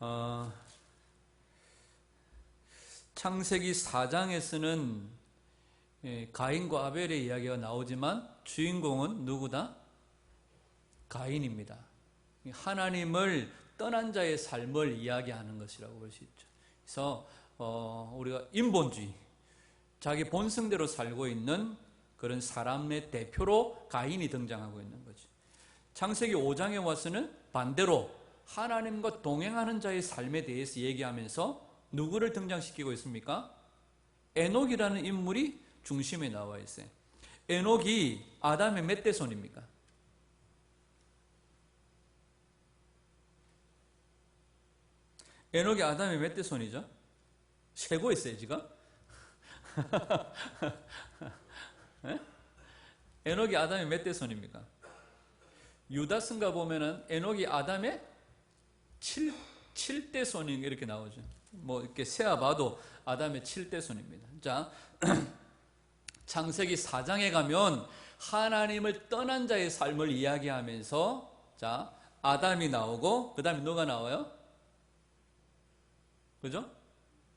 어, 창세기 4장에서는 가인과 아벨의 이야기가 나오지만 주인공은 누구다? 가인입니다. 하나님을 떠난 자의 삶을 이야기하는 것이라고 볼 수 있죠. 그래서 우리가 인본주의, 자기 본성대로 살고 있는 그런 사람의 대표로 가인이 등장하고 있는 거죠. 창세기 5장에 와서는 반대로 하나님과 동행하는 자의 삶에 대해서 얘기하면서 누구를 등장시키고 있습니까? 에녹이라는 인물이 중심에 나와 있어요. 에녹이 아담의 몇 대 손입니까? 에녹이 아담의 몇 대 손이죠? 세고 있어요 지금? 네? 에녹이 아담의 몇 대 손입니까? 유다서인가 보면은 에녹이 아담의 7대 손이 이렇게 나오죠. 뭐 이렇게 세어봐도 아담의 7대 손입니다. 자, 창세기 4장에 가면 하나님을 떠난 자의 삶을 이야기하면서 자, 아담이 나오고 그 다음에 누가 나와요? 그죠?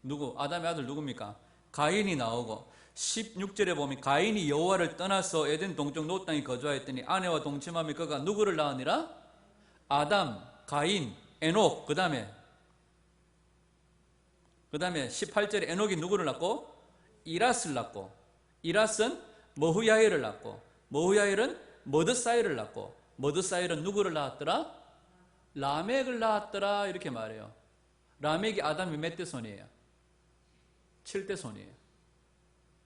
누구? 아담의 아들 누굽니까? 가인이 나오고 16절에 보면 가인이 여호와를 떠나서 에덴 동쪽 노 땅에 거주하였더니 아내와 동침하며 그가 누구를 낳으니라? 아담, 가인, 에녹. 그 다음에 18절에 에녹이 누구를 낳고? 이랏을 낳고, 이랏은 머후야엘을 낳고, 머후야엘은 머드사일을 낳고, 머드사일은 누구를 낳았더라? 라멕을 낳았더라. 이렇게 말해요. 라멕이 아담의 몇 대 손이에요? 7대 손이에요.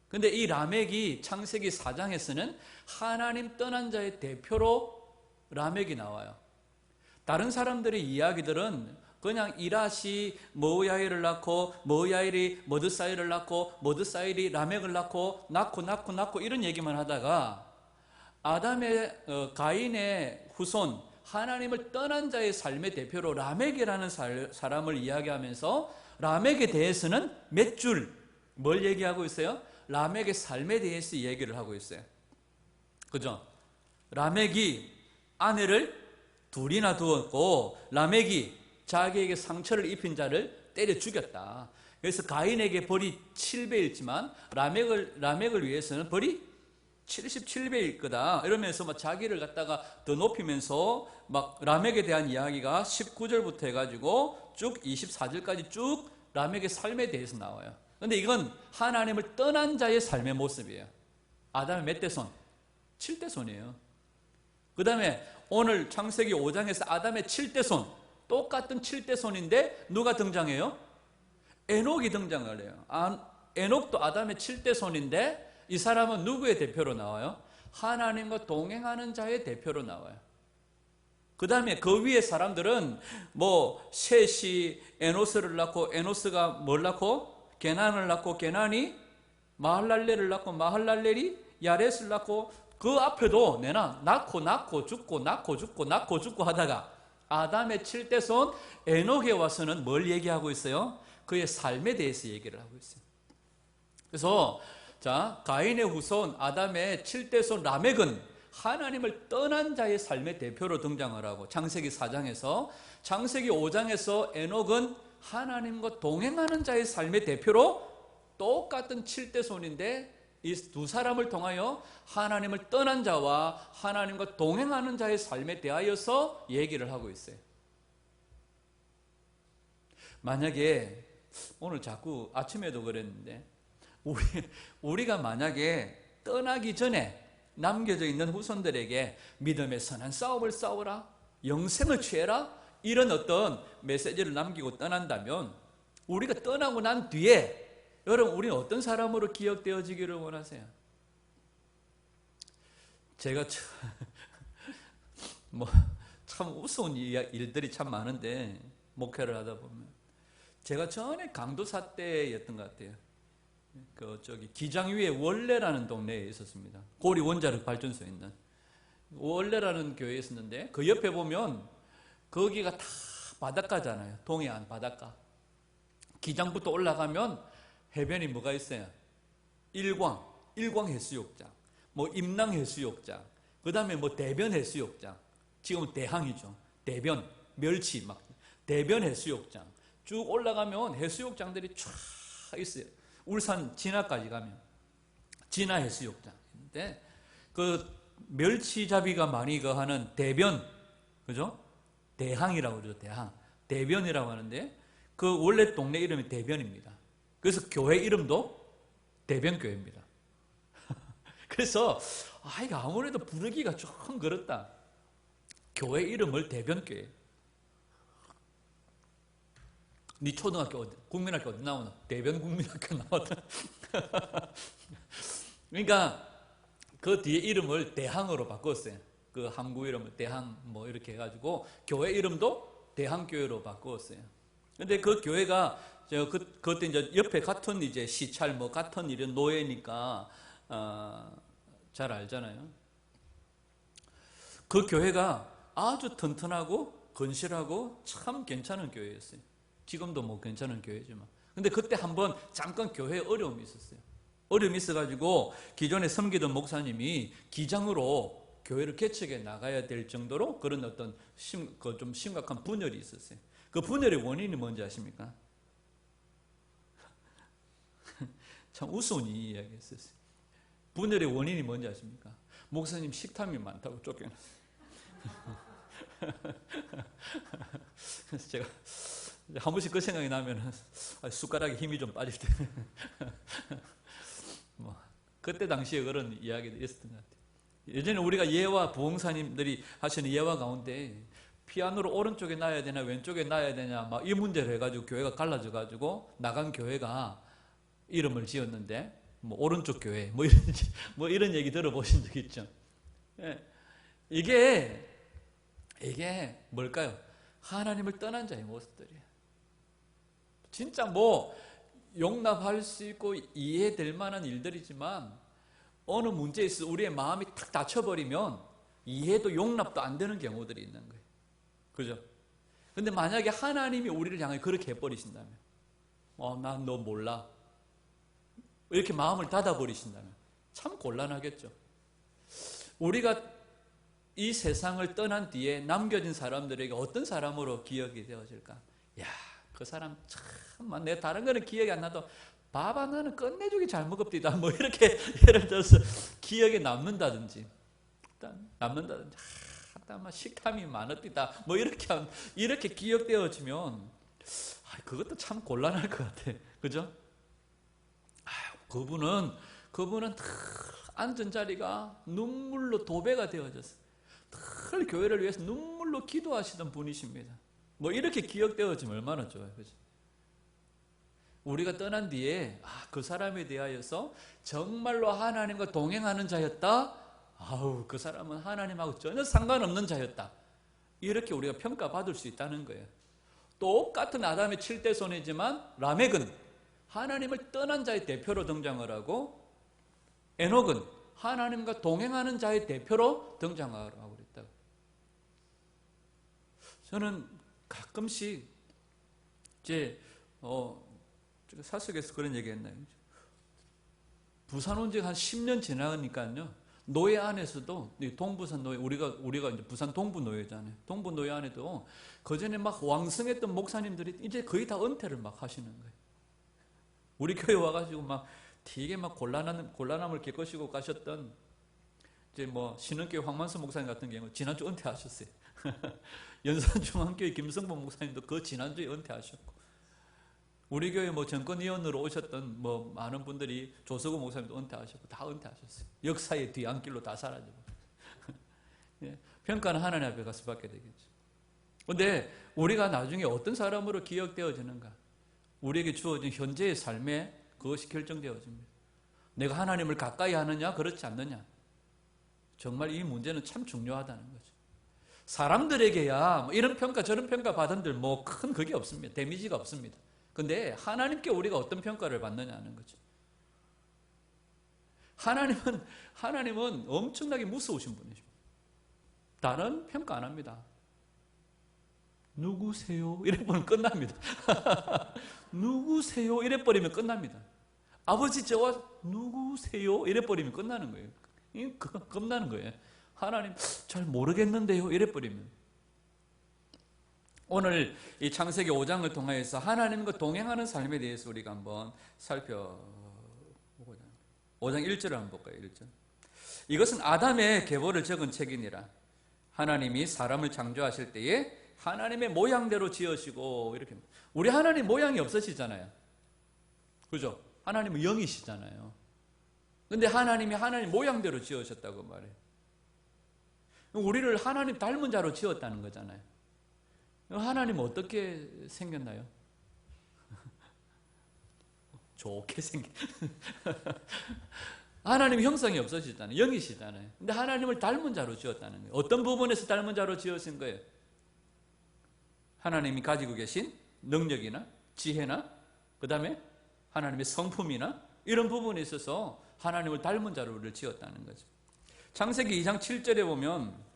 근데 이 라멕이 창세기 4장에서는 하나님 떠난 자의 대표로 라멕이 나와요. 다른 사람들의 이야기들은 그냥 이랏이 머후야엘을 낳고 머후야엘이 머드사일을 낳고 머드사일이 라멕을 낳고 이런 얘기만 하다가 아담의 가인의 후손 하나님을 떠난 자의 삶의 대표로 라멕이라는 사람을 이야기하면서 라멕에 대해서는 몇 줄 뭘 얘기하고 있어요? 라멕의 삶에 대해서 얘기를 하고 있어요. 그죠? 라멕이 아내를 둘이나 두었고 라멕이 자기에게 상처를 입힌 자를 때려 죽였다. 그래서 가인에게 벌이 7배였지만 라멕을 위해서는 벌이 77배일 거다. 이러면서 막 자기를 갖다가 더 높이면서 막 라멕에 대한 이야기가 19절부터 해가지고 쭉 24절까지 쭉 라멕의 삶에 대해서 나와요. 근데 이건 하나님을 떠난 자의 삶의 모습이에요. 아담의 몇 대 손? 7대 손이에요. 그 다음에 오늘 창세기 5장에서 아담의 7대 손, 똑같은 7대 손인데 누가 등장해요? 에녹이 등장을 해요. 에녹도 아담의 7대 손인데 이 사람은 누구의 대표로 나와요? 하나님과 동행하는 자의 대표로 나와요. 그 다음에 그 위에 사람들은 뭐 셋이 에노스를 낳고 에노스가 뭘 낳고? 게난을 낳고 게난이 마할랄렐을 낳고 마할랄렐이 야렛을 낳고 그 앞에도 내나 낳고 죽고 하다가 아담의 7대 손 에녹에 와서는 뭘 얘기하고 있어요? 그의 삶에 대해서 얘기를 하고 있어요. 그래서 자, 가인의 후손 아담의 7대 손 라멕은 하나님을 떠난 자의 삶의 대표로 등장을 하고 창세기 4장에서 창세기 5장에서 에녹은 하나님과 동행하는 자의 삶의 대표로 똑같은 7대 손인데 이 두 사람을 통하여 하나님을 떠난 자와 하나님과 동행하는 자의 삶에 대하여서 얘기를 하고 있어요. 만약에 오늘 자꾸 아침에도 그랬는데 우리가 만약에 떠나기 전에 남겨져 있는 후손들에게 믿음의 선한 싸움을 싸우라, 영생을 취해라, 이런 어떤 메시지를 남기고 떠난다면 우리가 떠나고 난 뒤에 여러분 우리는 어떤 사람으로 기억되어지기를 원하세요? 제가 참 우스운 일들이 참 많은데 목회를 하다 보면 제가 전에 강도사 때였던 것 같아요. 기장 위에 원래라는 동네에 있었습니다. 고리 원자력 발전소에 있는 원래라는 교회에 있었는데 그 옆에 보면 거기가 다 바닷가잖아요. 동해안 바닷가. 기장부터 올라가면 해변이 뭐가 있어요? 일광 해수욕장, 뭐 임랑 해수욕장, 그 다음에 뭐 대변 해수욕장. 지금은 대항이죠. 대변, 멸치 막 대변 해수욕장. 쭉 올라가면 해수욕장들이 쫙 있어요. 울산 진화까지 가면 진화 해수욕장인데 그 멸치잡이가 많이 거하는 대변, 그죠? 대항이라고 그러죠. 대항. 대변이라고 하는데 그 원래 동네 이름이 대변입니다. 그래서 교회 이름도 대변교회입니다. 그래서 이거 아무래도 부르기가 조금 그렇다. 교회 이름을 대변교회. 네 초등학교 국민학교 어디 나오나? 대변국민학교 나왔다. 그러니까 그 뒤에 이름을 대항으로 바꿨어요. 그 항구 이름을 대항 뭐 이렇게 해가지고 교회 이름도 대항교회로 바꾸었어요. 근데 그 교회가 그때 이제 옆에 같은 이제 시찰 뭐 같은 이런 노예니까 잘 알잖아요. 그 교회가 아주 튼튼하고 건실하고 참 괜찮은 교회였어요. 지금도 뭐 괜찮은 교회지만. 근데 그때 한번 잠깐 교회에 어려움이 있었어요. 어려움이 있어가지고 기존에 섬기던 목사님이 기장으로 교회를 개척해 나가야 될 정도로 그런 어떤 좀 심각한 분열이 있었어요. 그 분열의 원인이 뭔지 아십니까? 참 우스운 이야기였어요. 분열의 원인이 뭔지 아십니까? 목사님 식탐이 많다고 쫓겨났어요. 그래서 제가 한 번씩 그 생각이 나면 숟가락에 힘이 좀 빠질 때 뭐 그때 당시에 그런 이야기도 있었던 것 같아요. 예전에 우리가 예화 부흥사님들이 하시는 예화 가운데 피아노를 오른쪽에 놔야 되나 왼쪽에 놔야 되냐 막 이 문제를 해가지고 교회가 갈라져 가지고 나간 교회가 이름을 지었는데 뭐 오른쪽 교회 뭐 이런 얘기 들어보신 적 있죠? 예. 이게 뭘까요? 하나님을 떠난 자의 모습들이에요. 진짜 뭐 용납할 수 있고 이해될 만한 일들이지만 어느 문제에 있어서 우리의 마음이 탁 닫혀버리면 이해도 용납도 안 되는 경우들이 있는 거예요. 그죠? 근데 만약에 하나님이 우리를 향해 그렇게 해버리신다면 난 너 몰라 이렇게 마음을 닫아버리신다면 참 곤란하겠죠. 우리가 이 세상을 떠난 뒤에 남겨진 사람들에게 어떤 사람으로 기억이 되어질까? 야, 그 사람 참, 내 다른 거는 기억이 안 나도 봐봐 나는 끝내주기 잘 먹읍디다 뭐 이렇게 예를 들어서 기억에 남는다든지 식탐이 많읍디다 뭐 이렇게 기억되어지면 그것도 참 곤란할 것 같아. 그죠? 그분은 앉은 자리가 눈물로 도배가 되어졌어요. 늘 교회를 위해서 눈물로 기도하시던 분이십니다. 뭐 이렇게 기억되어지면 얼마나 좋아요. 그죠? 우리가 떠난 뒤에 그 사람에 대하여서 정말로 하나님과 동행하는 자였다. 그 사람은 하나님하고 전혀 상관없는 자였다. 이렇게 우리가 평가받을 수 있다는 거예요. 똑같은 아담의 7대 손이지만 라멕은 하나님을 떠난 자의 대표로 등장을 하고 에녹은 하나님과 동행하는 자의 대표로 등장하고 그랬다. 저는 가끔씩 사석에서 그런 얘기 했나요? 부산 온 지 한 10년 지나니까요. 노예 안에서도 동부산 노예 우리가 이제 부산 동부 노예잖아요. 동부 노예 안에도 그전에 막 왕성했던 목사님들이 이제 거의 다 은퇴를 막 하시는 거예요. 우리 교회 와가지고 막 되게 막 곤란함을 겪으시고 가셨던 이제 뭐 신흥교회 황만수 목사님 같은 경우 지난주 은퇴하셨어요. 연산중앙교회 김성범 목사님도 그 지난주에 은퇴하셨고 우리 교회 뭐 정권위원으로 오셨던 뭐 많은 분들이 조석우 목사님도 은퇴하셨고 다 은퇴하셨어요. 역사의 뒤안길로 다 사라지고. 예, 평가는 하나님 앞에 가서 받게 되겠죠. 그런데 우리가 나중에 어떤 사람으로 기억되어지는가? 우리에게 주어진 현재의 삶에 그것이 결정되어집니다. 내가 하나님을 가까이 하느냐 그렇지 않느냐. 정말 이 문제는 참 중요하다는 거죠. 사람들에게야 뭐 이런 평가 저런 평가 받은들 뭐 큰 그게 없습니다. 데미지가 없습니다. 근데 하나님께 우리가 어떤 평가를 받느냐는 거죠. 하나님은 엄청나게 무서우신 분이십니다. 다른 평가 안 합니다. 누구세요? 이래버리면 끝납니다. 누구세요? 이래버리면 끝납니다. 아버지 저와 누구세요? 이래버리면 끝나는 거예요. 겁나는 거예요. 하나님 잘 모르겠는데요? 이래버리면. 오늘 이 창세기 5장을 통해서 하나님과 동행하는 삶에 대해서 우리가 한번 살펴보고자 합니다. 5장 1절을 한번 볼까요? 1절. 이것은 아담의 계보를 적은 책이니라. 하나님이 사람을 창조하실 때에 하나님의 모양대로 지으시고, 이렇게. 우리 하나님 모양이 없으시잖아요. 그죠? 하나님은 영이시잖아요. 근데 하나님이 하나님 모양대로 지으셨다고 말해요. 우리를 하나님 닮은 자로 지었다는 거잖아요. 하나님은 어떻게 생겼나요? 좋게 생긴. 하나님 형상이 없으시잖아요. 영이시잖아요. 근데 하나님을 닮은 자로 지었다는 거예요. 어떤 부분에서 닮은 자로 지으신 거예요? 하나님이 가지고 계신 능력이나 지혜나 그 다음에 하나님의 성품이나 이런 부분에 있어서 하나님을 닮은 자로 우리를 지었다는 거죠. 창세기 2장 7절에 보면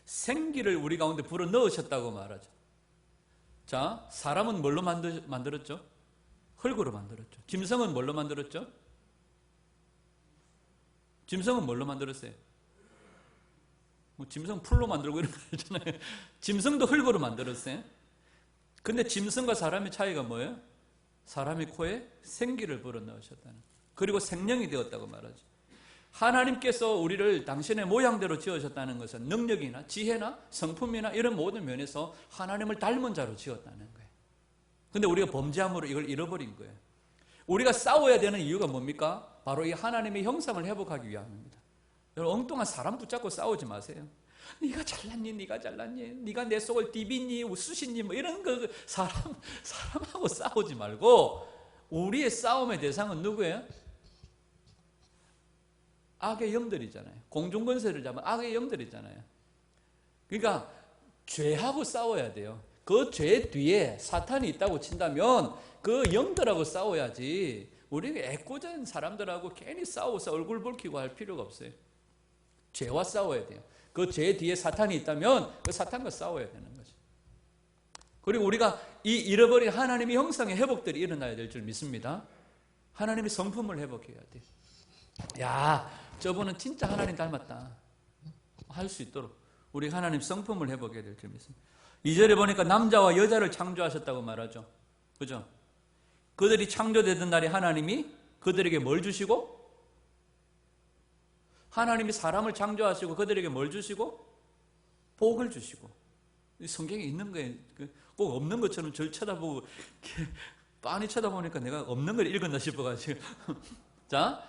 생기를 우리 가운데 불어 넣으셨다고 말하죠. 자, 사람은 뭘로 만들었죠? 흙으로 만들었죠. 짐승은 뭘로 만들었죠? 짐승은 뭘로 만들었어요? 뭐 짐승 풀로 만들고 이런 거 있잖아요. 짐승도 흙으로 만들었어요. 근데 짐승과 사람의 차이가 뭐예요? 사람의 코에 생기를 불어 넣으셨다는, 그리고 생명이 되었다고 말하죠. 하나님께서 우리를 당신의 모양대로 지으셨다는 것은 능력이나 지혜나 성품이나 이런 모든 면에서 하나님을 닮은 자로 지었다는 거예요. 근데 우리가 범죄함으로 이걸 잃어버린 거예요. 우리가 싸워야 되는 이유가 뭡니까? 바로 이 하나님의 형상을 회복하기 위함입니다. 여러분, 엉뚱한 사람 붙잡고 싸우지 마세요. 네가 잘났니? 네가 잘났니? 네가 내 속을 디비니? 웃으시니? 뭐 이런 거 사람하고 싸우지 말고, 우리의 싸움의 대상은 누구예요? 악의 영들이잖아요. 공중권세를 잡은 악의 영들이잖아요. 그러니까 죄하고 싸워야 돼요. 그 죄 뒤에 사탄이 있다고 친다면 그 영들하고 싸워야지, 우리가 애꿎은 사람들하고 괜히 싸워서 얼굴 붉히고 할 필요가 없어요. 죄와 싸워야 돼요. 그 죄 뒤에 사탄이 있다면 그 사탄과 싸워야 되는 거죠. 그리고 우리가 이 잃어버린 하나님의 형상의 회복들이 일어나야 될 줄 믿습니다. 하나님의 성품을 회복해야 돼요. 야, 저분은 진짜 하나님 닮았다 할 수 있도록 우리 하나님 성품을 회복해야 될 줄 믿습니다. 2절에 보니까 남자와 여자를 창조하셨다고 말하죠. 그죠? 그들이 창조되던 날에 하나님이 그들에게 뭘 주시고? 하나님이 사람을 창조하시고 그들에게 뭘 주시고? 복을 주시고. 성경에 있는 거예요. 꼭 없는 것처럼 저를 쳐다보고 빤히 쳐다보니까 내가 없는 걸 읽었나 싶어가지고. 자,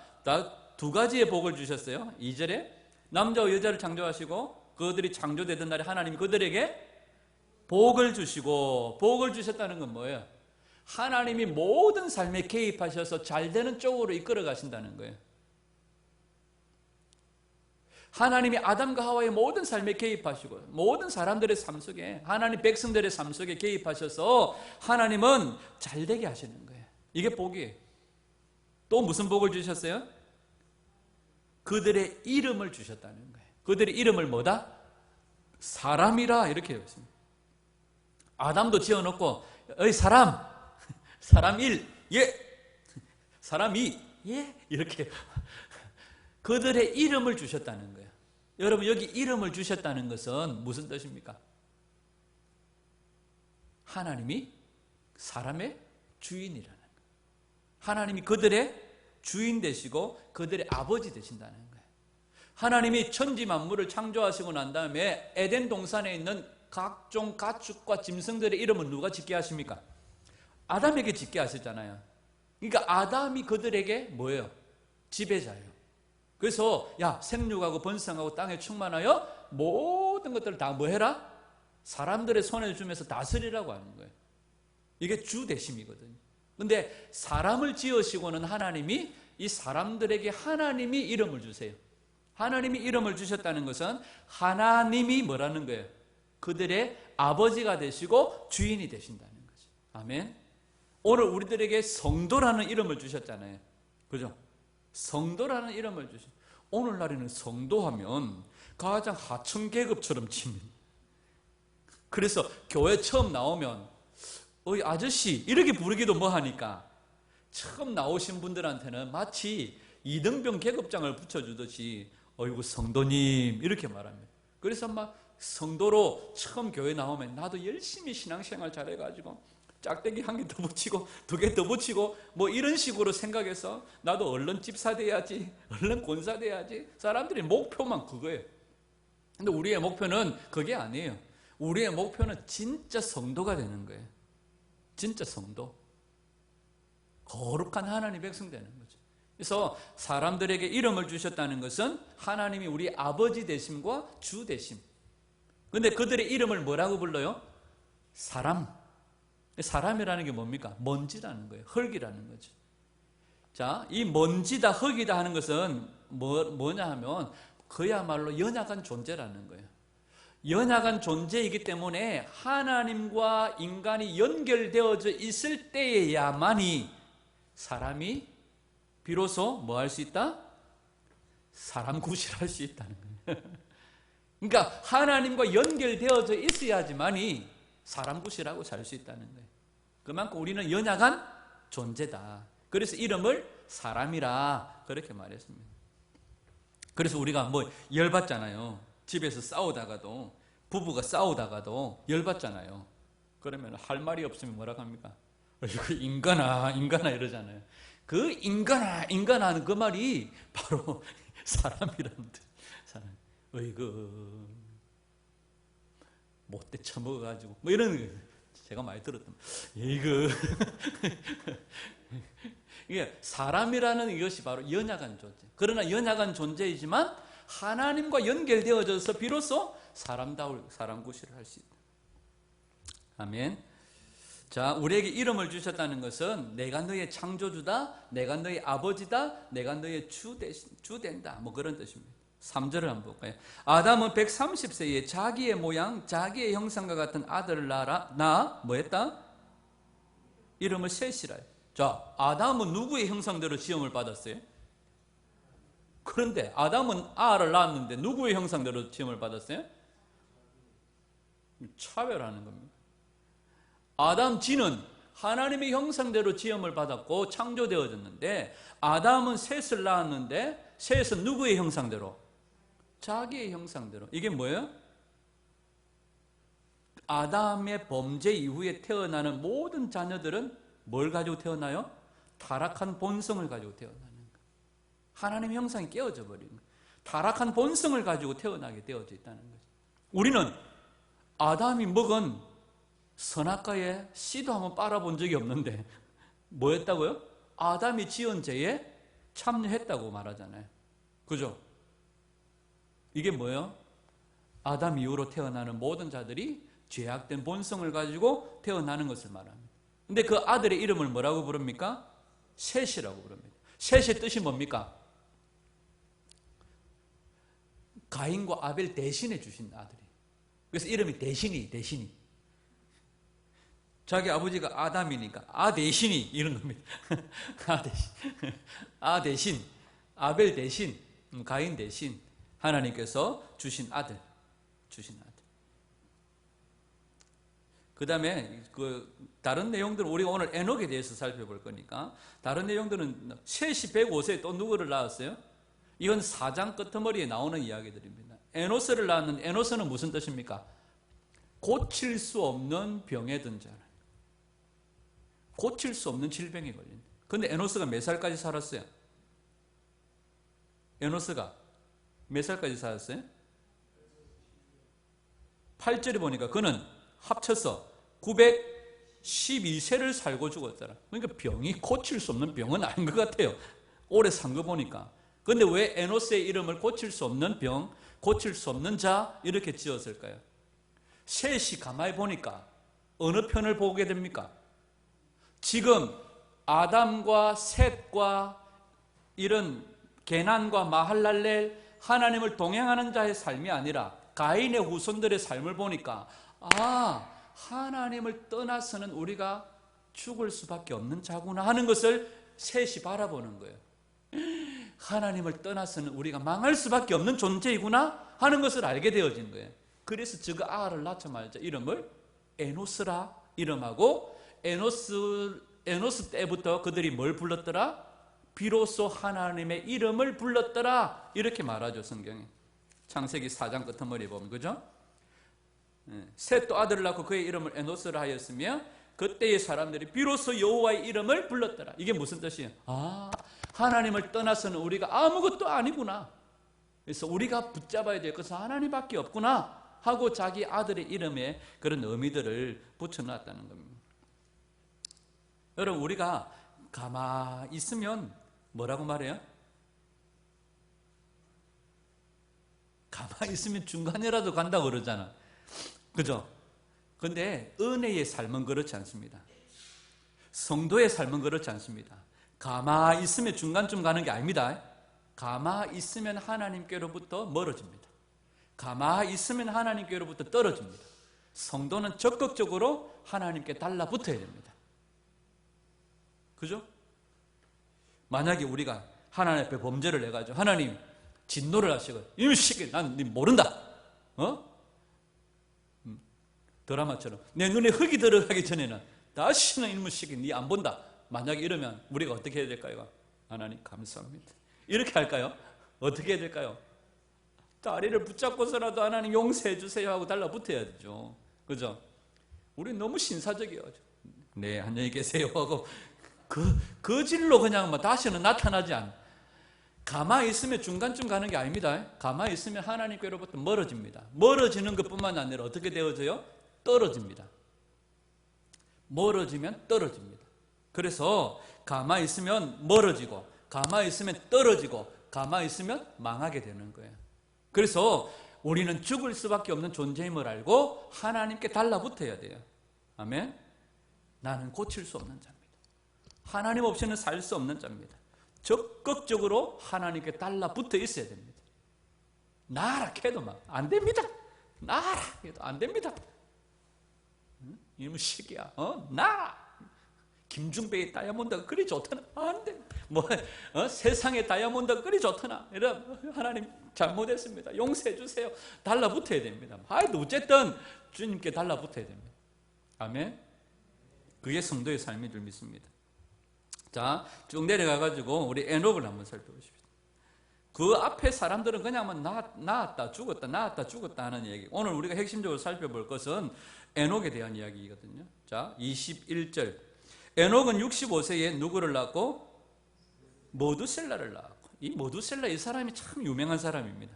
두 가지의 복을 주셨어요. 2절에 남자와 여자를 창조하시고 그들이 창조되던 날에 하나님이 그들에게 복을 주시고, 복을 주셨다는 건 뭐예요? 하나님이 모든 삶에 개입하셔서 잘 되는 쪽으로 이끌어 가신다는 거예요. 하나님이 아담과 하와의 모든 삶에 개입하시고 모든 사람들의 삶 속에, 하나님 백성들의 삶 속에 개입하셔서 하나님은 잘 되게 하시는 거예요. 이게 복이에요. 또 무슨 복을 주셨어요? 그들의 이름을 주셨다는 거예요. 그들의 이름을 뭐다? 사람이라, 이렇게 되어 있습니다. 아담도 지어놓고 어이 사람, 사람 1, 예, 사람 2, 예, 이렇게 그들의 이름을 주셨다는 거예요. 여러분, 여기 이름을 주셨다는 것은 무슨 뜻입니까? 하나님이 사람의 주인이라는 거예요. 하나님이 그들의 주인 되시고 그들의 아버지 되신다는 거예요. 하나님이 천지 만물을 창조하시고 난 다음에 에덴 동산에 있는 각종 가축과 짐승들의 이름은 누가 짓게 하십니까? 아담에게 짓게 하셨잖아요. 그러니까 아담이 그들에게 뭐예요? 지배자예요. 그래서 야, 생육하고 번성하고 땅에 충만하여 모든 것들을 다 뭐 해라? 사람들의 손에 주면서 다스리라고 하는 거예요. 이게 주 대심이거든요. 근데 사람을 지으시고는 하나님이 이 사람들에게 하나님이 이름을 주세요. 하나님이 이름을 주셨다는 것은 하나님이 뭐라는 거예요? 그들의 아버지가 되시고 주인이 되신다는 거죠. 아멘. 오늘 우리들에게 성도라는 이름을 주셨잖아요. 그죠? 성도라는 이름을 주신. 오늘날에는 성도하면 가장 하층 계급처럼 칩니다. 그래서 교회 처음 나오면 어이 아저씨 이렇게 부르기도 뭐하니까 처음 나오신 분들한테는 마치 이등병 계급장을 붙여주듯이 어이구 성도님 이렇게 말합니다. 그래서 막 성도로 처음 교회 나오면 나도 열심히 신앙생활 잘해가지고 짝대기 한 개 더 붙이고 2개 더 붙이고 뭐 이런 식으로 생각해서 나도 얼른 집사 돼야지, 얼른 권사 돼야지. 사람들이 목표만 그거예요. 근데 우리의 목표는 그게 아니에요. 우리의 목표는 진짜 성도가 되는 거예요. 진짜 성도. 거룩한 하나님의 백성 되는 거죠. 그래서 사람들에게 이름을 주셨다는 것은 하나님이 우리 아버지 되심과 주 되심. 근데 그들의 이름을 뭐라고 불러요? 사람. 사람이라는 게 뭡니까? 먼지라는 거예요. 흙이라는 거죠. 자, 이 먼지다, 흙이다 하는 것은 뭐냐 하면 그야말로 연약한 존재라는 거예요. 연약한 존재이기 때문에 하나님과 인간이 연결되어져 있을 때에야만이 사람이 비로소 뭐 할 수 있다? 사람 구실할 수 있다는 거예요. 그러니까 하나님과 연결되어져 있어야지만이 사람 구실하고 살 수 있다는 거예요. 그만큼 우리는 연약한 존재다. 그래서 이름을 사람이라 그렇게 말했습니다. 그래서 우리가 뭐 열받잖아요. 집에서 싸우다가도, 부부가 싸우다가도 열받잖아요. 그러면 할 말이 없으면 뭐라고 합니까? 그 인간아 이러잖아요. 그 인간아 하는 그 말이 바로 사람이라는 뜻. 사람. 어이구 못돼 처먹어가지고 뭐 이런 거 제가 많이 들었던. 이거 이게 사람이라는 이것이 바로 연약한 존재. 그러나 연약한 존재이지만 하나님과 연결되어져서 비로소 사람다울 사람 구실을 할 수 있다. 아멘. 자, 우리에게 이름을 주셨다는 것은 내가 너의 창조주다, 내가 너의 아버지다, 내가 너의 주 된다. 뭐 그런 뜻입니다. 3절을 한번 볼까요? 아담은 130세에 자기의 모양, 자기의 형상과 같은 아들을 낳아 뭐 했다? 이름을 셋이라. 자, 아담은 누구의 형상대로 지음을 받았어요? 그런데 아담은 아를 낳았는데 누구의 형상대로 지음을 받았어요? 차별하는 겁니다. 아담 지는 하나님의 형상대로 지음을 받았고 창조되어졌는데 아담은 셋을 낳았는데 셋은 누구의 형상대로? 자기의 형상대로. 이게 뭐예요? 아담의 범죄 이후에 태어나는 모든 자녀들은 뭘 가지고 태어나요? 타락한 본성을 가지고 태어나는 거예요. 하나님의 형상이 깨어져 버린 거예요. 타락한 본성을 가지고 태어나게 되어져 있다는 거죠. 우리는 아담이 먹은 선악과의 씨도 한번 빨아본 적이 없는데 뭐였다고요? 아담이 지은 죄에 참여했다고 말하잖아요. 그죠? 이게 뭐예요? 아담 이후로 태어나는 모든 자들이 죄악된 본성을 가지고 태어나는 것을 말합니다. 근데 그 아들의 이름을 뭐라고 부릅니까? 셋이라고 부릅니다. 셋의 뜻이 뭡니까? 가인과 아벨 대신해 주신 아들이. 그래서 이름이 대신이. 자기 아버지가 아담이니까 대신이 이런 겁니다. 대신, 아벨 대신, 가인 대신 하나님께서 주신 아들. 그 다음에 다른 내용들은 우리가 오늘 에녹에 대해서 살펴볼 거니까 다른 내용들은 셋이 105세에 또 누구를 낳았어요? 이건 4장 끄트머리에 나오는 이야기들입니다. 에노스를 낳았는데 에노스는 무슨 뜻입니까? 고칠 수 없는 병에 든 자라. 고칠 수 없는 질병에 걸린다. 그런데 에노스가 몇 살까지 살았어요? 에노스가 몇 살까지 살았어요? 8절에 보니까 그는 합쳐서 912세를 살고 죽었더라. 그러니까 병이 고칠 수 없는 병은 아닌 것 같아요. 오래 산 거 보니까. 그런데 왜 에노스의 이름을 고칠 수 없는 병, 고칠 수 없는 자 이렇게 지었을까요? 셋이 가만히 보니까 어느 편을 보게 됩니까? 지금 아담과 셋과 이런 게난과 마할랄렐 하나님을 동행하는 자의 삶이 아니라 가인의 후손들의 삶을 보니까 하나님을 떠나서는 우리가 죽을 수밖에 없는 자구나 하는 것을 셋이 바라보는 거예요. 하나님을 떠나서는 우리가 망할 수밖에 없는 존재이구나 하는 것을 알게 되어진 거예요. 그래서 저그 아를 낳자마자 이름을 에노스라 이름하고 에노스 때부터 그들이 뭘 불렀더라? 비로소 하나님의 이름을 불렀더라 이렇게 말하죠. 성경에 창세기 4장 끝머리에 보면. 그죠? 셋 또 아들을 낳고 그의 이름을 에노스라 하였으며 그때의 사람들이 비로소 여호와의 이름을 불렀더라. 이게 무슨 뜻이에요? 하나님을 떠나서는 우리가 아무것도 아니구나. 그래서 우리가 붙잡아야 될 것은 하나님밖에 없구나 하고 자기 아들의 이름에 그런 의미들을 붙여놨다는 겁니다. 여러분, 우리가 가만히 있으면 뭐라고 말해요? 가만히 있으면 중간이라도 간다고 그러잖아. 그죠? 근데 은혜의 삶은 그렇지 않습니다. 성도의 삶은 그렇지 않습니다. 가만히 있으면 중간쯤 가는 게 아닙니다. 가만히 있으면 하나님께로부터 멀어집니다. 가만히 있으면 하나님께로부터 떨어집니다. 성도는 적극적으로 하나님께 달라붙어야 됩니다. 그죠? 만약에 우리가 하나님 앞에 범죄를 해가지고 하나님 진노를 하시고 이 새끼 난 네 모른다. 드라마처럼 내 눈에 흙이 들어가기 전에는 다시는 이놈의 새끼 네 안 본다. 만약에 이러면 우리가 어떻게 해야 될까요? 하나님 감사합니다. 이렇게 할까요? 어떻게 해야 될까요? 다리를 붙잡고서라도 하나님 용서해 주세요 하고 달라붙어야 되죠. 그죠? 우리 너무 신사적이에요. 네, 안녕히 계세요 하고 그 질로 그냥 뭐 다시는 나타나지 않아. 가만히 있으면 중간쯤 가는 게 아닙니다. 가만히 있으면 하나님께로부터 멀어집니다. 멀어지는 것뿐만 아니라 어떻게 되어져요? 떨어집니다. 멀어지면 떨어집니다. 그래서 가만히 있으면 멀어지고 가만히 있으면 떨어지고 가만히 있으면 망하게 되는 거예요. 그래서 우리는 죽을 수밖에 없는 존재임을 알고 하나님께 달라붙어야 돼요. 아멘. 나는 고칠 수 없는 자입니다. 하나님 없이는 살 수 없는 자입니다. 적극적으로 하나님께 달라붙어 있어야 됩니다. 나라 해도 막 안 됩니다. 나라 해도 안 됩니다. 이놈의 시기야. 나라. 김중배의 다이아몬드가 그리 좋더나. 안 돼. 세상의 다이아몬드가 그리 좋더나. 이런 하나님 잘못했습니다. 용서해 주세요. 달라붙어야 됩니다. 어쨌든 주님께 달라붙어야 됩니다. 아멘. 그게 성도의 삶인 줄 믿습니다. 자, 쭉 내려가가지고 우리 에녹을 한번 살펴보십시오. 그 앞에 사람들은 그냥 나았다 죽었다 나았다 죽었다 하는 얘기. 오늘 우리가 핵심적으로 살펴볼 것은 에녹에 대한 이야기거든요. 자, 21절. 에녹은 65세에 누구를 낳고? 모두셀라를 낳았고. 이 모두셀라 이 사람이 참 유명한 사람입니다.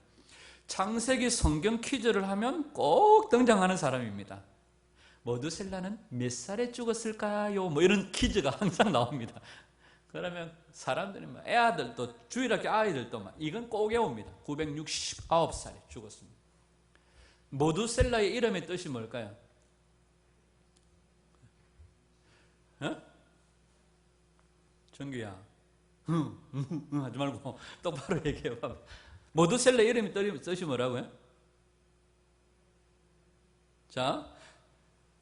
창세기 성경 퀴즈를 하면 꼭 등장하는 사람입니다. 모두셀라는 몇 살에 죽었을까요? 이런 퀴즈가 항상 나옵니다. 그러면 사람들이 애아들도 주일학교 아이들도 이건 꼭 외웁니다. 969살에 죽었습니다. 모두셀라의 이름의 뜻이 뭘까요? 정규야, 하지 말고 똑바로 얘기해봐. 모두셀라의 이름의 뜻이 뭐라고요? 자,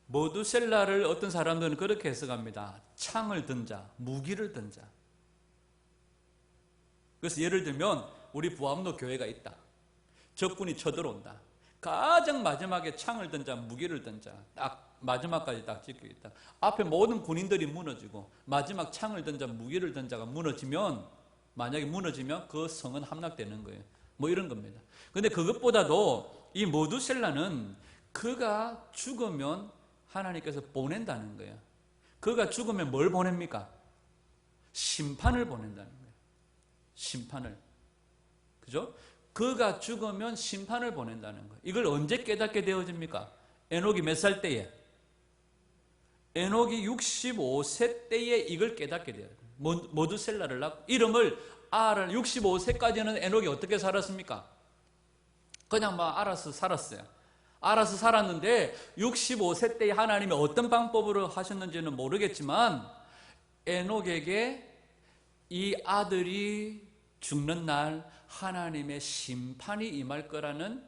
모두셀라를 어떤 사람들은 그렇게 해석합니다. 창을 든 자, 무기를 든 자. 그래서 예를 들면 우리 부암로 교회가 있다. 적군이 쳐들어온다. 가장 마지막에 창을 든 자, 무기를 든 자, 딱 마지막까지 딱 찍혀 있다. 앞에 모든 군인들이 무너지고 마지막 창을 든 자, 무기를 든 자가 무너지면, 만약에 무너지면 그 성은 함락되는 거예요. 이런 겁니다. 근데 그것보다도 이 모두셀라는 그가 죽으면 하나님께서 보낸다는 거예요. 그가 죽으면 뭘 보냅니까? 심판을 보낸다는 거예요. 심판을. 그죠? 그가 죽으면 심판을 보낸다는 거예요. 이걸 언제 깨닫게 되어집니까? 에녹이 몇 살 때에? 에녹이 65세 때에 이걸 깨닫게 돼요. 모두셀라를 낳고 이름을 65세까지는 에녹이 어떻게 살았습니까? 그냥 알아서 살았어요. 알아서 살았는데 65세 때에 하나님이 어떤 방법으로 하셨는지는 모르겠지만 에녹에게 이 아들이 죽는 날 하나님의 심판이 임할 거라는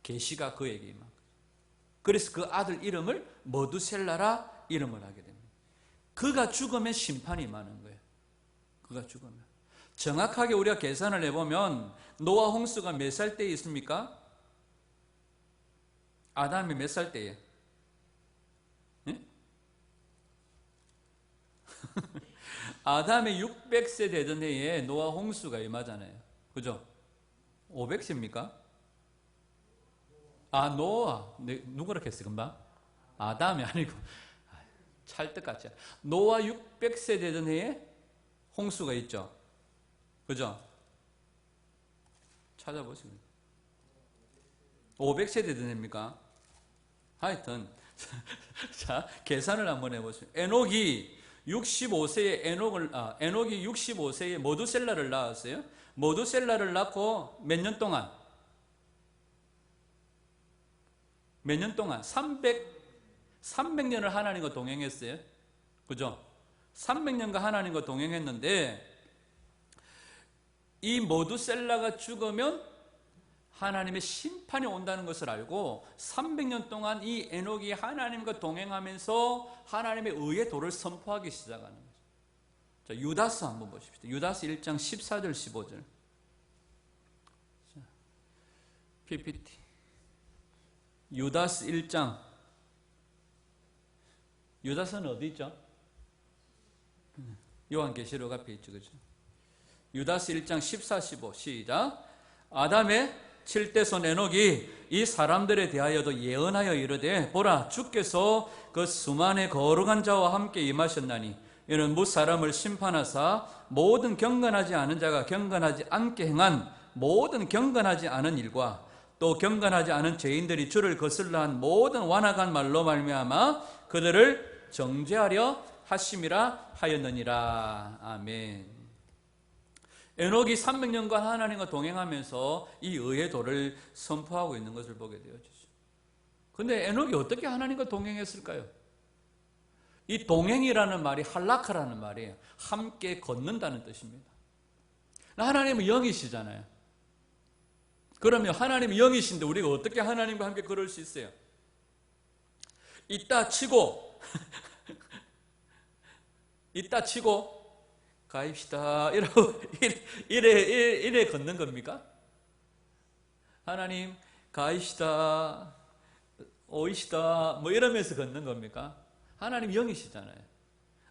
계시가 그에게 임한 거예요. 그래서 그 아들 이름을 모두셀라라 이름을 하게 됩니다. 그가 죽으면 심판이 임하는 거예요. 그가 죽으면. 정확하게 우리가 계산을 해보면 노아 홍수가 몇 살 때에 있습니까? 아담이 몇 살 때에? 네? 아담이 600세 되던 해에 노아 홍수가 임하잖아요. 그죠? 500세입니까? 노아. 누구라 했어 금방? 아담이 아니고 찰떡같이. 노아 600세 되던 해에 홍수가 있죠. 그죠? 찾아보시면 500세 되던 해입니까? 하여튼 자, 계산을 한번 해보시죠. 에녹이 65세에 모두셀라를 낳았어요. 모두셀라를 낳고 몇 년 동안? 300년을 하나님과 동행했어요. 그죠? 300년간 하나님과 동행했는데 이 모두셀라가 죽으면 하나님의 심판이 온다는 것을 알고 300년 동안 이 에녹이 하나님과 동행하면서 하나님의 의의 도를 선포하기 시작하는 거죠. 자, 유다서 한번 보십시오. 유다서 1장 14절 15절. 자, PPT. 유다서 1장. 유다서는 어디 있죠? 요한계시록 앞에 있죠. 그죠? 유다서 1장 14, 15 시작. 아담의 7대손 에녹이 이 사람들에 대하여도 예언하여 이르되 보라 주께서 그 수만의 거룩한 자와 함께 임하셨나니 이는 무사람을 심판하사 모든 경건하지 않은 자가 경건하지 않게 행한 모든 경건하지 않은 일과 또 경건하지 않은 죄인들이 주를 거슬러 한 모든 완악한 말로 말미암아 그들을 정죄하려 하심이라 하였느니라. 아멘. 에녹이 300년간 하나님과 동행하면서 이 의의 도를 선포하고 있는 것을 보게 되어지죠. 그런데 에녹이 어떻게 하나님과 동행했을까요? 이 동행이라는 말이 할라카라는 말이에요. 함께 걷는다는 뜻입니다. 하나님은 영이시잖아요. 그러면 하나님이 영이신데 우리가 어떻게 하나님과 함께 걸을 수 있어요? 이따 치고 가입시다 이러고 이래 걷는 겁니까? 하나님 가입시다 오이시다 뭐 이러면서 걷는 겁니까? 하나님 영이시잖아요.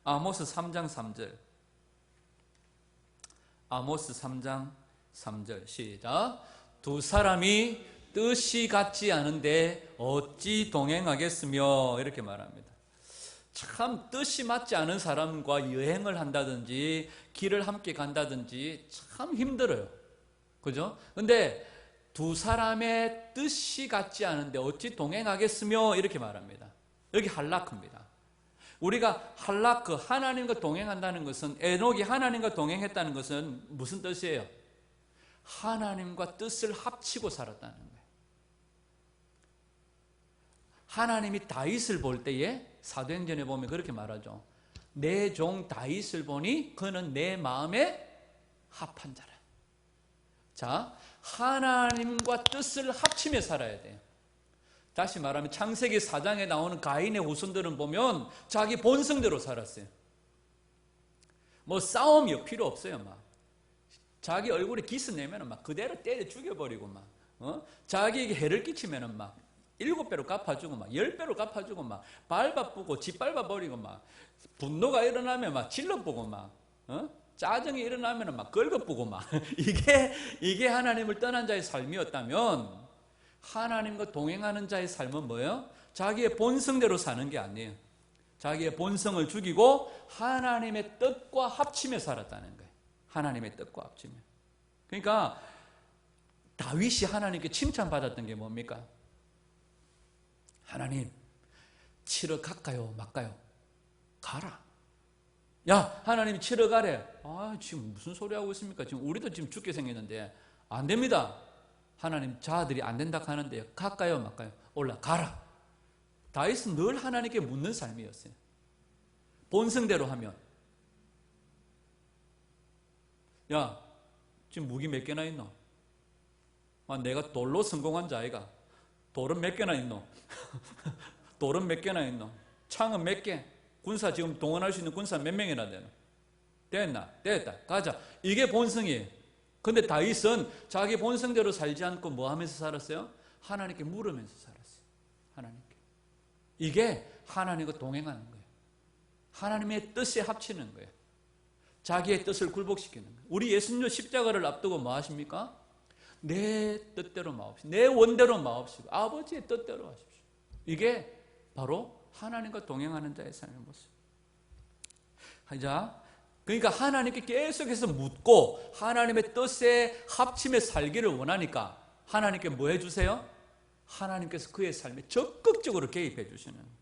아모스 3장 3절. 아모스 3장 3절 시작. 두 사람이 뜻이 같지 않은데 어찌 동행하겠으며 이렇게 말합니다. 참 뜻이 맞지 않은 사람과 여행을 한다든지 길을 함께 간다든지 참 힘들어요. 그죠? 근데 두 사람의 뜻이 같지 않은데 어찌 동행하겠으며 이렇게 말합니다. 여기 할라크입니다. 우리가 할라크, 하나님과 동행한다는 것은, 에녹이 하나님과 동행했다는 것은 무슨 뜻이에요? 하나님과 뜻을 합치고 살았다는 거예요. 하나님이 다윗을 볼 때에 사도행전에 보면 그렇게 말하죠. 내 종 다윗을 보니 그는 내 마음에 합한 자라. 자, 하나님과 뜻을 합치며 살아야 돼요. 다시 말하면 창세기 4장에 나오는 가인의 후손들은 보면 자기 본성대로 살았어요. 뭐 싸움이 필요 없어요. 막 자기 얼굴에 기스 내면은 막 그대로 때려 죽여버리고 막 자기에게 해를 끼치면은 막 7배로 갚아주고 막 10배로 갚아주고 막 밟아보고 짓밟아버리고 막 분노가 일어나면 막 질러보고 막 짜증이 일어나면 막 긁어보고 막 이게 하나님을 떠난 자의 삶이었다면 하나님과 동행하는 자의 삶은 뭐예요? 자기의 본성대로 사는 게 아니에요. 자기의 본성을 죽이고 하나님의 뜻과 합치며 살았다는 거예요. 하나님의 뜻과 합치며. 그러니까 다윗이 하나님께 칭찬받았던 게 뭡니까? 하나님, 치러 갈까요? 말까요? 가라. 야, 하나님이 치러 가래. 아, 지금 무슨 소리 하고 있습니까? 지금 우리도 지금 죽게 생겼는데 안 됩니다. 하나님, 자아들이 안 된다 하는데 갈까요? 말까요? 올라가라. 다윗은 늘 하나님께 묻는 삶이었어요. 본성대로 하면. 야, 지금 무기 몇 개나 있노? 아, 내가 돌로 성공한 자아이가. 돌은 몇 개나 있노? 돌은 몇 개나 있노? 창은 몇 개? 군사 지금 동원할 수 있는 군사 몇 명이나 되노? 됐나? 됐다. 가자. 이게 본성이에요. 근데 다윗은 자기 본성대로 살지 않고 뭐 하면서 살았어요? 하나님께 물으면서 살았어요. 하나님께. 이게 하나님과 동행하는 거예요. 하나님의 뜻에 합치는 거예요. 자기의 뜻을 굴복시키는 거예요. 우리 예수님도 십자가를 앞두고 뭐 하십니까? 내 뜻대로 마옵시고 내 원대로 마옵시고 아버지의 뜻대로 하십시오. 이게 바로 하나님과 동행하는 자의 삶의 모습. 자, 그러니까 하나님께 계속해서 묻고 하나님의 뜻에 합침해 살기를 원하니까 하나님께 뭐 해주세요? 하나님께서 그의 삶에 적극적으로 개입해 주시는.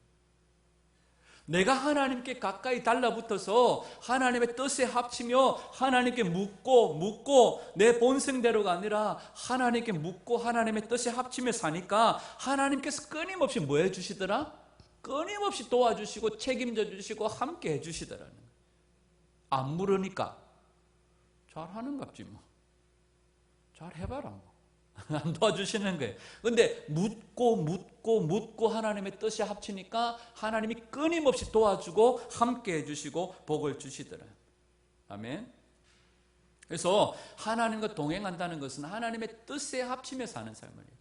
내가 하나님께 가까이 달라붙어서 하나님의 뜻에 합치며 하나님께 묻고 내 본성대로가 아니라 하나님께 묻고 하나님의 뜻에 합치며 사니까 하나님께서 끊임없이 뭐 해주시더라? 끊임없이 도와주시고 책임져 주시고 함께 해주시더라는 거예요. 안 물으니까 잘하는 갑지 뭐. 잘 해봐라 뭐. 안 도와주시는 거예요. 근데 묻고 하나님의 뜻에 합치니까 하나님이 끊임없이 도와주고 함께 해주시고 복을 주시더라. 아멘. 그래서 하나님과 동행한다는 것은 하나님의 뜻에 합치며 사는 삶을 얘기해요.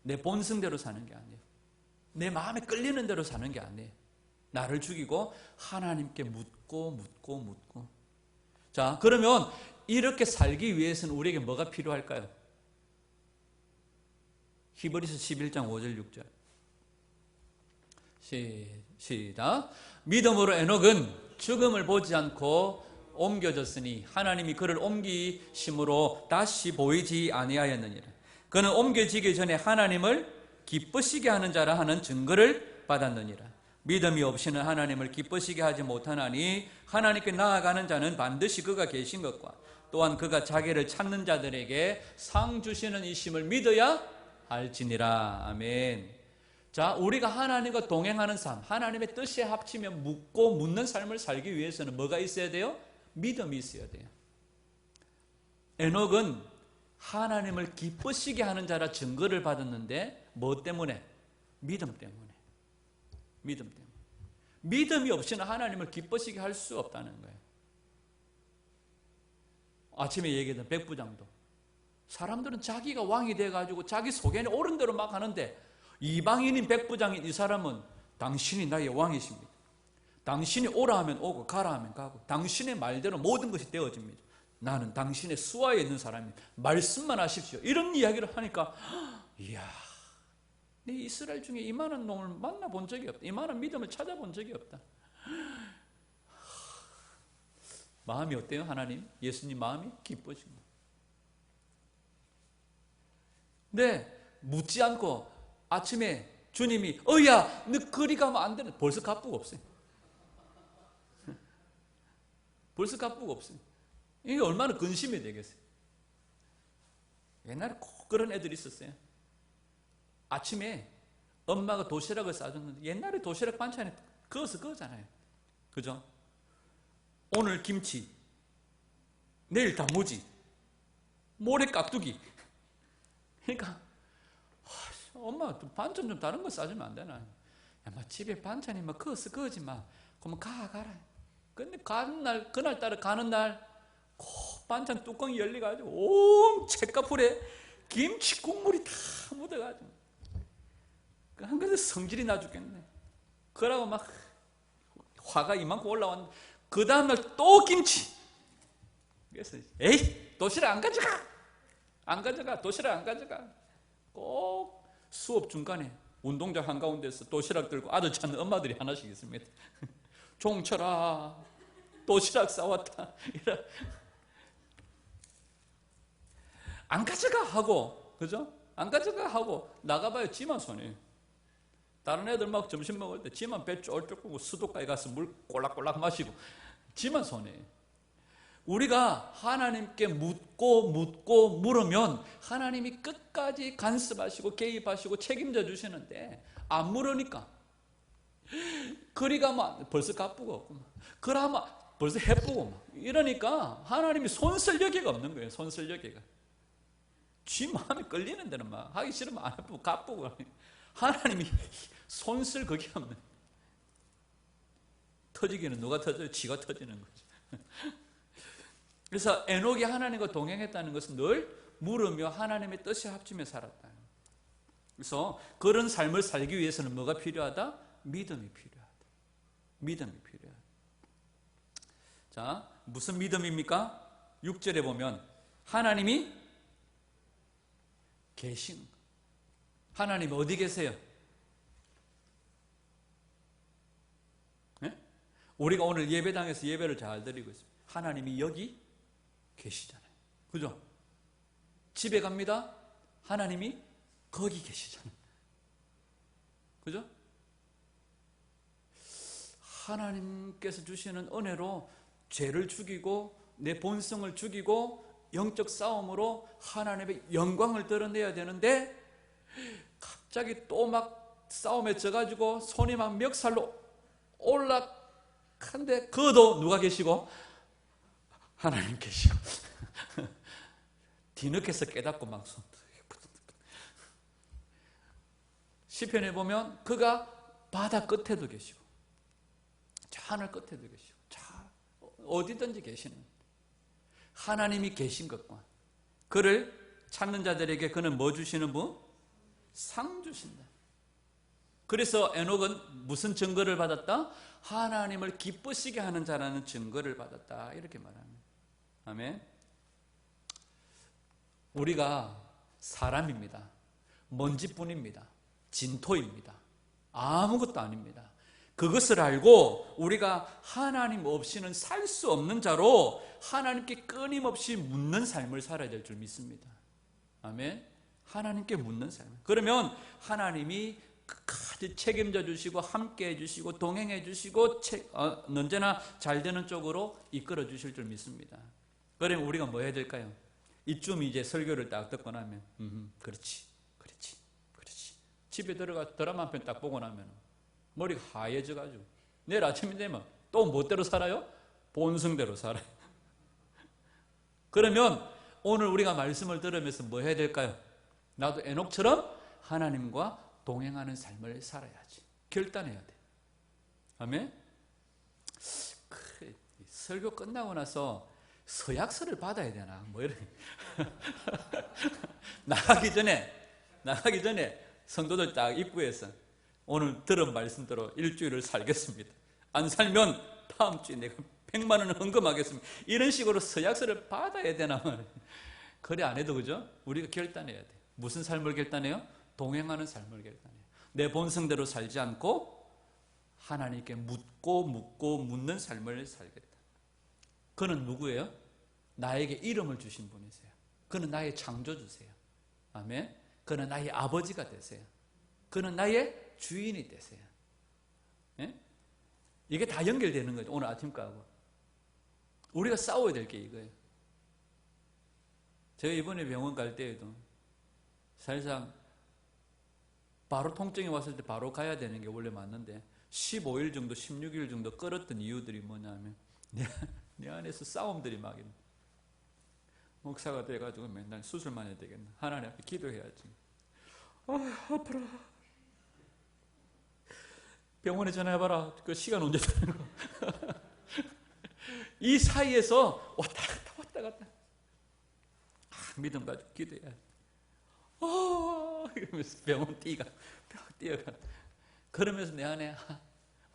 내 본성대로 사는 게 아니에요. 내 마음에 끌리는 대로 사는 게 아니에요. 나를 죽이고 하나님께 묻고. 자, 그러면 이렇게 살기 위해서는 우리에게 뭐가 필요할까요? 히브리서 11장 5절 6절 시작. 믿음으로 에녹은 죽음을 보지 않고 옮겨졌으니 하나님이 그를 옮기심으로 다시 보이지 아니하였느니라. 그는 옮겨지기 전에 하나님을 기쁘시게 하는 자라 하는 증거를 받았느니라. 믿음이 없이는 하나님을 기쁘시게 하지 못하나니 하나님께 나아가는 자는 반드시 그가 계신 것과 또한 그가 자기를 찾는 자들에게 상 주시는 이심을 믿어야 알지니라. 아멘. 자, 우리가 하나님과 동행하는 삶, 하나님의 뜻에 합치며 묻는 삶을 살기 위해서는 뭐가 있어야 돼요? 믿음이 있어야 돼요. 에녹은 하나님을 기쁘시게 하는 자라 증거를 받았는데 뭐 때문에? 믿음 때문에. 믿음이 없이는 하나님을 기쁘시게 할 수 없다는 거예요. 아침에 얘기했던 백부장도 사람들은 자기가 왕이 돼가지고 자기 속에는 옳은 대로 막 하는데 이방인인 백부장인 이 사람은 당신이 나의 왕이십니다. 당신이 오라 하면 오고 가라 하면 가고 당신의 말대로 모든 것이 되어집니다. 나는 당신의 수하에 있는 사람입니다. 말씀만 하십시오. 이런 이야기를 하니까 이야, 내 이스라엘 중에 이만한 놈을 만나본 적이 없다. 이만한 믿음을 찾아본 적이 없다. 마음이 어때요? 하나님? 예수님 마음이 기뻐진 거예요. 근데 묻지 않고 아침에 주님이 야, 너 그리 가면 안 되는. 벌써 갑부가 없어요. 벌써 갑부가 없어요. 이게 얼마나 근심이 되겠어요. 옛날에 꼭 그런 애들이 있었어요. 아침에 엄마가 도시락을 싸줬는데 옛날에 도시락 반찬에 그어서 그거잖아요. 그죠? 오늘 김치, 내일 단무지, 모레 깍두기. 그러니까 엄마 반찬 좀 다른 거 싸주면 안 되나? 야, 마 집에 반찬이 막 그어서 그어지 마. 그러면 가라. 근데 가는 날, 그날따라 가는 날 꼭 반찬 뚜껑이 열려가지고 온 책가풀에 김치 국물이 다 묻어가지고 한 그릇 성질이 나 죽겠네. 그러고 막 화가 이만큼 올라왔는데 그 다음날 또 김치. 그래서 에이, 도시락 안 가져가. 도시락 안 가져가. 꼭 수업 중간에 운동장 한가운데서 도시락 들고 아들 찾는 엄마들이 하나씩 있습니다. 종철아, 도시락 싸왔다. 안 가져가 하고, 그죠? 안 가져가 하고 나가봐야 지만 손해. 다른 애들 막 점심 먹을 때 지만 배 쫄쫄고 수도가에 가서 물 꼴락꼴락 마시고 지만 손해. 우리가 하나님께 묻고 물으면 하나님이 끝까지 간섭하시고 개입하시고 책임져 주시는데 안 물으니까 그리가면 벌써 가쁘고 없고 그러면 벌써 해쁘고 막 이러니까 하나님이 손쓸여기가 없는 거예요. 손쓸여기가. 지 마음에 끌리는 데는 막 하기 싫으면 안 해보고 가쁘고 하나님이 손쓸 그게 없는. 터지기는 누가 터져요? 지가 터지는 거죠. 그래서 에녹이 하나님과 동행했다는 것은 늘 물으며 하나님의 뜻에 합치며 살았다. 그래서 그런 삶을 살기 위해서는 뭐가 필요하다? 믿음이 필요하다. 믿음이 필요하다. 자, 무슨 믿음입니까? 6절에 보면 하나님이 계신. 하나님 어디 계세요? 네? 우리가 오늘 예배당에서 예배를 잘 드리고 있습니다. 하나님이 여기 계시잖아요. 그죠? 집에 갑니다. 하나님이 거기 계시잖아요. 그죠? 하나님께서 주시는 은혜로 죄를 죽이고 내 본성을 죽이고 영적 싸움으로 하나님의 영광을 드러내야 되는데 갑자기 또 막 싸움에 져가지고 손이 막 멱살로 올라간데 그도 누가 계시고? 하나님 계시고 뒤늦게서 깨닫고 막 손. 시편에 보면 그가 바다 끝에도 계시고 저 하늘 끝에도 계시고 저 어디든지 계시는 하나님이 계신 것과 그를 찾는 자들에게 그는 뭐 주시는 분? 상 주신다. 그래서 에녹은 무슨 증거를 받았다? 하나님을 기쁘시게 하는 자라는 증거를 받았다. 이렇게 말합니다. 아멘. 우리가 사람입니다. 먼지뿐입니다. 진토입니다. 아무것도 아닙니다. 그것을 알고 우리가 하나님 없이는 살 수 없는 자로 하나님께 끊임없이 묻는 삶을 살아야 될 줄 믿습니다. 아멘. 하나님께 묻는 삶. 그러면 하나님이 끝까지 책임져 주시고 함께 해주시고 동행해 주시고 언제나 잘 되는 쪽으로 이끌어 주실 줄 믿습니다. 그러면 우리가 뭐 해야 될까요? 이쯤 이제 설교를 딱 듣고 나면 그렇지. 집에 들어가 드라마 한 편 딱 보고 나면 머리가 하얘져가지고 내일 아침이 되면 또 뭐대로 살아요? 본성대로 살아요. 그러면 오늘 우리가 말씀을 들으면서 뭐 해야 될까요? 나도 에녹처럼 하나님과 동행하는 삶을 살아야지. 결단해야 돼. 아멘? 그래, 설교 끝나고 나서 서약서를 받아야 되나? 뭐 이런. 나가기 전에 성도들 딱 입구에서 오늘 들은 말씀대로 일주일을 살겠습니다. 안 살면 다음 주에 내가 100만 원을 헌금하겠습니다. 이런 식으로 서약서를 받아야 되나 말이에요. 그래 안 해도 그죠? 우리가 결단해야 돼. 무슨 삶을 결단해요? 동행하는 삶을 결단해요. 내 본성대로 살지 않고 하나님께 묻는 삶을 살겠다. 그는 누구예요? 나에게 이름을 주신 분이세요. 그는 나의 창조주세요. 아멘. 그는 나의 아버지가 되세요. 그는 나의 주인이 되세요. 예? 이게 다 연결되는 거죠. 오늘 아침과하고. 우리가 싸워야 될 게 이거예요. 제가 이번에 병원 갈 때에도 사실상 바로 통증이 왔을 때 바로 가야 되는 게 원래 맞는데 15일 정도 16일 정도 끌었던 이유들이 뭐냐면 내 안에서 싸움들이 막 목사가 돼가지고 맨날 수술만 해야 되겠나, 하나님 앞에 기도해야지. 아파라. 병원에 전화해봐라. 그 시간 언제 되는 거. 이 사이에서 왔다 갔다. 믿음 가지고 기도해야 돼. 이러면서 병원 뛰어가. 그러면서 내 안에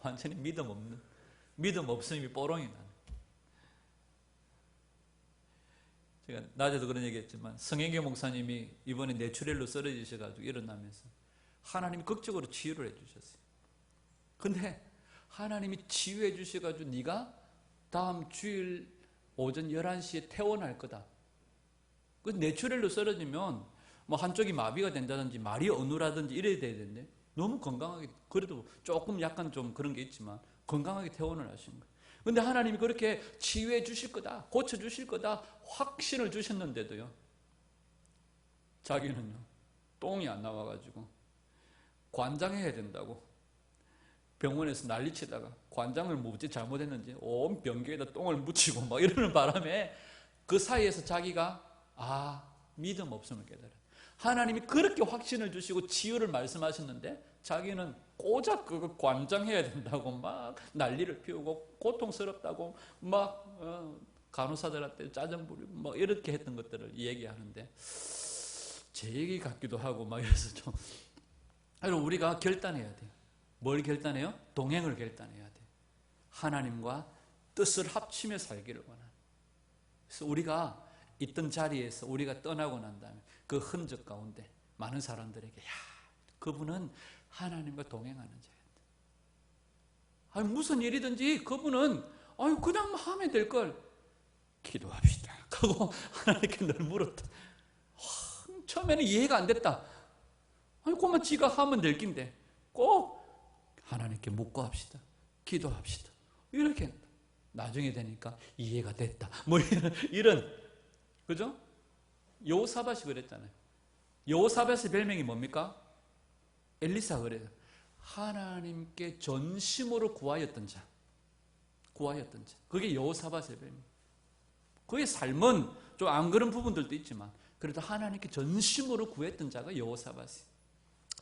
완전히 믿음 없음이 뽀롱이 나는. 제가 낮에도 그런 얘기했지만 성행교 목사님이 이번에 뇌출혈로 쓰러지셔가지고 일어나면서 하나님이 극적으로 치유를 해주셨어요. 근데 하나님이 치유해 주셔가지고 네가 다음 주일 오전 11시에 퇴원할 거다. 그 뇌출혈로 쓰러지면 뭐 한쪽이 마비가 된다든지 말이 어눌하든지 이래야 되는데 너무 건강하게, 그래도 조금 약간 좀 그런 게 있지만 건강하게 퇴원을 하신 거예요. 근데 하나님이 그렇게 치유해 주실 거다, 고쳐 주실 거다 확신을 주셨는데도요, 자기는요 똥이 안 나와가지고 관장해야 된다고 병원에서 난리치다가 관장을 뭐지 잘못했는지 온 변기에다 똥을 묻히고 막 이러는 바람에 그 사이에서 자기가 믿음 없음을 깨달아요. 하나님이 그렇게 확신을 주시고 치유를 말씀하셨는데 자기는 고작 그거 관장해야 된다고 막 난리를 피우고 고통스럽다고 막 간호사들한테 짜증 부리고 막 이렇게 했던 것들을 얘기하는데 제 얘기 같기도 하고 막 이래서 좀, 여러분 우리가 결단해야 돼요. 뭘 결단해요? 동행을 결단해야 돼요. 하나님과 뜻을 합치며 살기를 원하는. 그래서 우리가 있던 자리에서 우리가 떠나고 난 다음에 그 흔적 가운데 많은 사람들에게 야, 그분은 하나님과 동행하는 자였다. 아니, 무슨 일이든지 그분은 아유, 그냥 하면 될 걸. 기도합시다 하고 하나님께 늘 물었다. 처음에는 이해가 안 됐다. 아니, 그만 지가 하면 될 긴데 꼭 하나님께 묻고 합시다. 기도합시다. 이렇게 했다. 나중에 되니까 이해가 됐다. 뭐 이런 그죠? 여호사밧이 그랬잖아요. 여호사밧의 별명이 뭡니까? 엘리사가 그래요. 하나님께 전심으로 구하였던 자. 구하였던 자. 그게 여호사밧의 별명. 그의 삶은 좀 안 그런 부분들도 있지만 그래도 하나님께 전심으로 구했던 자가 여호사밧이에요.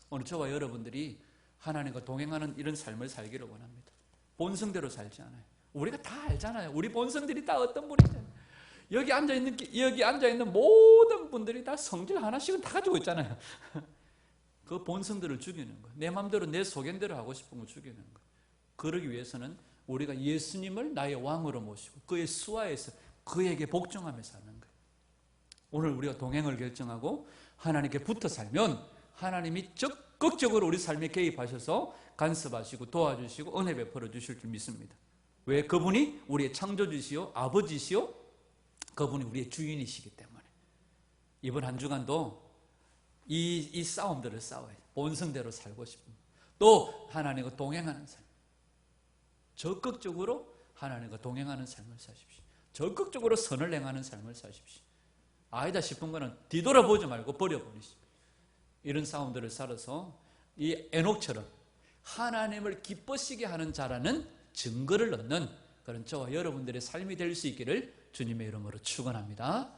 오늘 저와 여러분들이 하나님과 동행하는 이런 삶을 살기를 원합니다. 본성대로 살지 않아요. 우리가 다 알잖아요. 우리 본성들이 다 어떤 분이잖아요. 여기 앉아있는 모든 분들이 다 성질 하나씩은 다 가지고 있잖아요. 그 본성들을 죽이는 거예요. 내 마음대로 내 소견대로 하고 싶은 거 죽이는 거예요. 그러기 위해서는 우리가 예수님을 나의 왕으로 모시고 그의 수하에서 그에게 복종하며 사는 거예요. 오늘 우리가 동행을 결정하고 하나님께 붙어 살면 하나님이 적극적으로 우리 삶에 개입하셔서 간섭하시고 도와주시고 은혜 베풀어 주실 줄 믿습니다. 왜? 그분이 우리의 창조주시요 아버지시요 그분이 우리의 주인이시기 때문에. 이번 한 주간도 이 싸움들을 싸워야 돼요. 본성대로 살고 싶은, 또 하나님과 동행하는 삶, 적극적으로 하나님과 동행하는 삶을 사십시오. 적극적으로 선을 행하는 삶을 사십시오. 아니다 싶은 거는 뒤돌아보지 말고 버려버리십시오. 이런 싸움들을 살아서 이 에녹처럼 하나님을 기뻐시게 하는 자라는 증거를 얻는 그런 저와 여러분들의 삶이 될 수 있기를 주님의 이름으로 축원합니다.